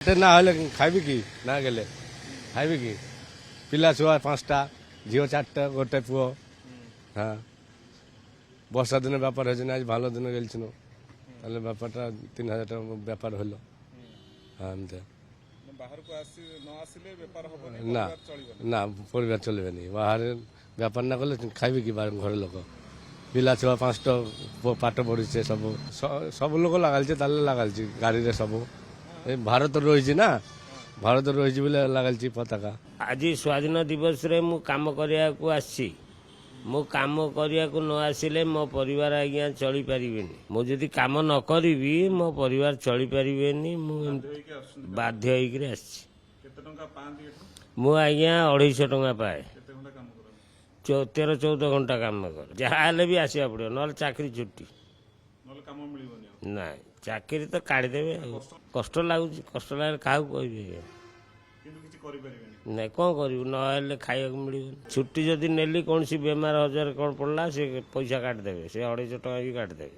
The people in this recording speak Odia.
না হলে খাইবি কি না গেলে খাইবি কি পিলা ছুয়া 5টা ঝিও 4টা গোটে পুয় হ্যাঁ বর্ষা দিনের ব্যাপার হয়েছে না আজ ভালো দিনে গেছিল তাহলে ব্যাপারটা 3000 টাকা ব্যাপার হলো হ্যাঁ এমনি না না পরিবার চলবে নি বাহারে ব্যাপার না করলে খাইবি কি ঘরের লোক পিলা ছুয়া 5টা পাঠ পড়িছে ସବୁ ଲୋକ ଲାଗାଲିছে ତାହେଲେ ଲାଗାଲିଛି ଗାଡ଼ିରେ ସବୁ ଏ ଭାରତ ରହିଛି ନା ଭାରତ ରହିଛି ବୋଲେ ଲାଗାଲିଛି ପତାକା ଆଜି ସ୍ୱାଧୀନ ଦିବସରେ ମୁଁ କାମ କରିବାକୁ ଆସିଛି ମୁଁ କାମ କରିବାକୁ ନ ଆସିଲେ ମୋ ପରିବାର ଆଜ୍ଞା ଚଳିପାରିବେନି ମୁଁ ଯଦି କାମ ନ କରିବି ମୋ ପରିବାର ଚଳିପାରିବେନି ମୁଁ ବାଧ୍ୟ ହେଇକିରି ଆସିଛି ମୁଁ ଆଜ୍ଞା 250 ଟଙ୍କା ପାଏ 13-14 ଘଣ୍ଟା କାମ କରେ ଯାହା ହେଲେ ବି ଆସିବାକୁ ପଡ଼ିବ ନହେଲେ ଚାକିରି ଛୁଟି ନାଇଁ ଚାକିରି ତ କାଢ଼ିଦେବେ ଆଉ କଷ୍ଟ ଲାଗୁଛି କଷ୍ଟ ଲାଗିଲେ କାହାକୁ କହିବି ନାଇଁ କ'ଣ କରିବୁ ନହେଲେ ଖାଇବାକୁ ମିଳିବନି ଛୁଟି ଯଦି ନେଲି କୌଣସି ବେମାର ହଜାର କ'ଣ ପଡ଼ିଲା ସେ ପଇସା କାଟିଦେବେ ସେ 250 ଟଙ୍କା ବି କାଟିଦେବେ